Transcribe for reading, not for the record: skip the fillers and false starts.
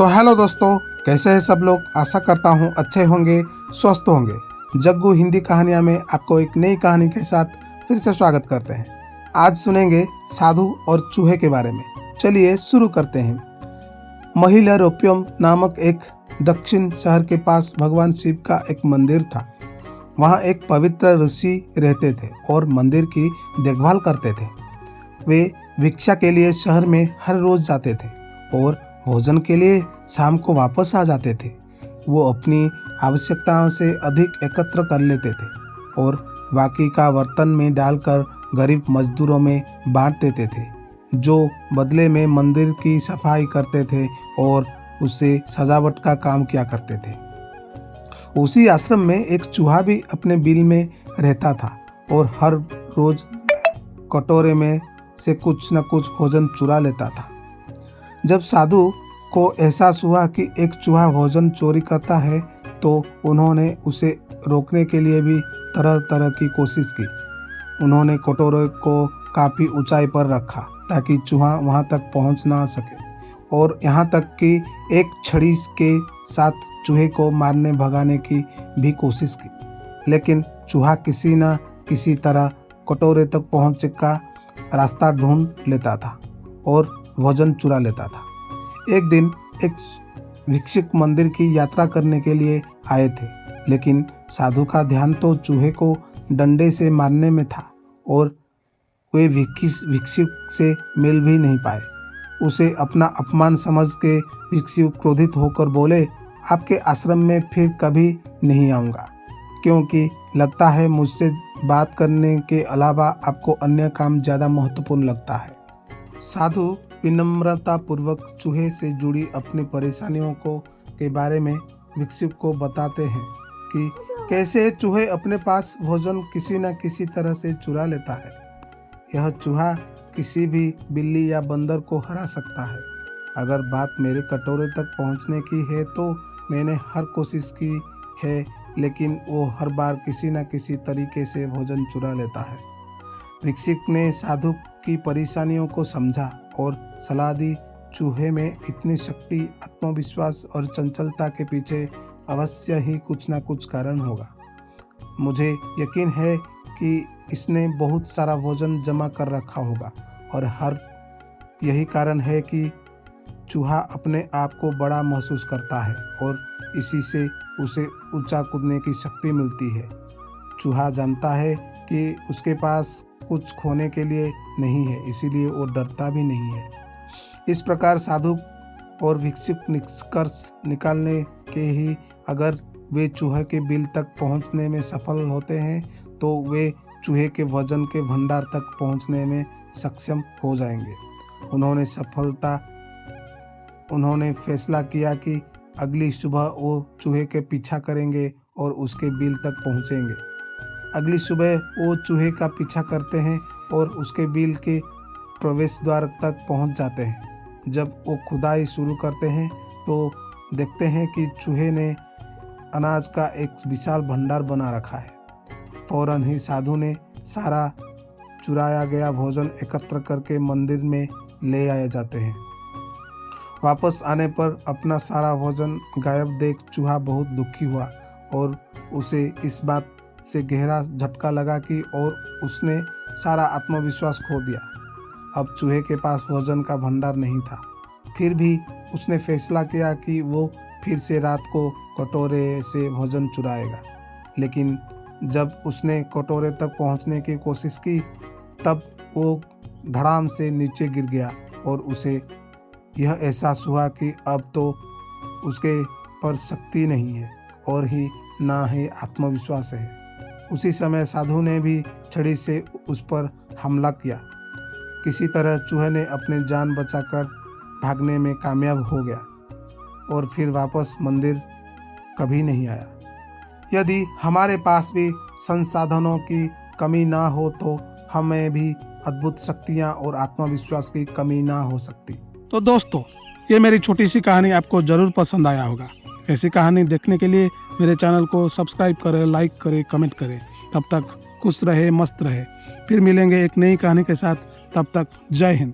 तो हेलो दोस्तों, कैसे हैं सब लोग। आशा करता हूँ अच्छे होंगे, स्वस्थ होंगे। जग्गू हिंदी कहानियाँ में आपको एक नई कहानी के साथ फिर से स्वागत करते हैं। आज सुनेंगे साधु और चूहे के बारे में। चलिए शुरू करते हैं। महिलारोप्यम नामक एक दक्षिण शहर के पास भगवान शिव का एक मंदिर था। वहाँ एक पवित्र ऋषि रहते थे और मंदिर की देखभाल करते थे। वे भिक्षा के लिए शहर में हर रोज जाते थे और भोजन के लिए शाम को वापस आ जाते थे। वो अपनी आवश्यकताओं से अधिक एकत्र कर लेते थे और बाकी का बर्तन में डालकर गरीब मजदूरों में बांट देते थे, जो बदले में मंदिर की सफाई करते थे और उससे सजावट का काम किया करते थे। उसी आश्रम में एक चूहा भी अपने बिल में रहता था और हर रोज कटोरे में से कुछ न कुछ भोजन चुरा लेता था। जब साधु को एहसास हुआ कि एक चूहा भोजन चोरी करता है, तो उन्होंने उसे रोकने के लिए भी तरह तरह की कोशिश की। उन्होंने कटोरे को काफ़ी ऊंचाई पर रखा ताकि चूहा वहां तक पहुंच ना सके, और यहाँ तक कि एक छड़ी के साथ चूहे को मारने भगाने की भी कोशिश की, लेकिन चूहा किसी न किसी तरह कटोरे तक पहुँचने का रास्ता ढूंढ लेता था और भोजन चुरा लेता था। एक दिन एक भिक्षुक मंदिर की यात्रा करने के लिए आए थे, लेकिन साधु का ध्यान तो चूहे को डंडे से मारने में था और वे भिक्षुक से मिल भी नहीं पाए। उसे अपना अपमान समझ के भिक्षुक क्रोधित होकर बोले, आपके आश्रम में फिर कभी नहीं आऊँगा, क्योंकि लगता है मुझसे बात करने के अलावा आपको अन्य काम ज़्यादा महत्वपूर्ण लगता है। साधु विनम्रतापूर्वक चूहे से जुड़ी अपनी परेशानियों के बारे में भिक्षुक को बताते हैं कि कैसे चूहे अपने पास भोजन किसी न किसी तरह से चुरा लेता है। यह चूहा किसी भी बिल्ली या बंदर को हरा सकता है। अगर बात मेरे कटोरे तक पहुंचने की है तो मैंने हर कोशिश की है, लेकिन वो हर बार किसी न किसी तरीके से भोजन चुरा लेता है। भिक्षुक ने साधु की परेशानियों को समझा और सलाह दी, चूहे में इतनी शक्ति, आत्मविश्वास और चंचलता के पीछे अवश्य ही कुछ ना कुछ कारण होगा। मुझे यकीन है कि इसने बहुत सारा भोजन जमा कर रखा होगा और यही कारण है कि चूहा अपने आप को बड़ा महसूस करता है और इसी से उसे ऊंचा कूदने की शक्ति मिलती है। चूहा जानता है कि उसके पास कुछ खोने के लिए नहीं है, इसीलिए वो डरता भी नहीं है। इस प्रकार साधु और भिक्षुक निष्कर्ष निकालने के ही अगर वे चूहे के बिल तक पहुंचने में सफल होते हैं तो वे चूहे के वजन के भंडार तक पहुंचने में सक्षम हो जाएंगे। उन्होंने फैसला किया कि अगली सुबह वो चूहे के पीछा करेंगे और उसके बिल तक पहुंचेंगे। अगली सुबह वो चूहे का पीछा करते हैं और उसके बिल के प्रवेश द्वार तक पहुंच जाते हैं। जब वो खुदाई शुरू करते हैं तो देखते हैं कि चूहे ने अनाज का एक विशाल भंडार बना रखा है। फौरन ही साधु ने सारा चुराया गया भोजन एकत्र करके मंदिर में ले आए जाते हैं। वापस आने पर अपना सारा भोजन गायब देख चूहा बहुत दुखी हुआ और उसे इस बात से गहरा झटका लगा कि और उसने सारा आत्मविश्वास खो दिया। अब चूहे के पास भोजन का भंडार नहीं था। फिर भी उसने फैसला किया कि वो फिर से रात को कटोरे से भोजन चुराएगा, लेकिन जब उसने कटोरे तक पहुंचने की कोशिश की तब वो धड़ाम से नीचे गिर गया और उसे यह एहसास हुआ कि अब तो उसके पर शक्ति नहीं है और ही ना ही आत्मविश्वास है। उसी समय साधु ने भी छड़ी से उस पर हमला किया। किसी तरह चूहे ने अपनी जान बचाकर भागने में कामयाब हो गया और फिर वापस मंदिर कभी नहीं आया। यदि हमारे पास भी संसाधनों की कमी ना हो तो हमें भी अद्भुत शक्तियाँ और आत्मविश्वास की कमी ना हो सकती। तो दोस्तों, ये मेरी छोटी सी कहानी आपको ज़रूर पसंद आया होगा। ऐसी कहानी देखने के लिए मेरे चैनल को सब्सक्राइब करें, लाइक करें, कमेंट करें। तब तक खुश रहे, मस्त रहे। फिर मिलेंगे एक नई कहानी के साथ। तब तक जय हिंद।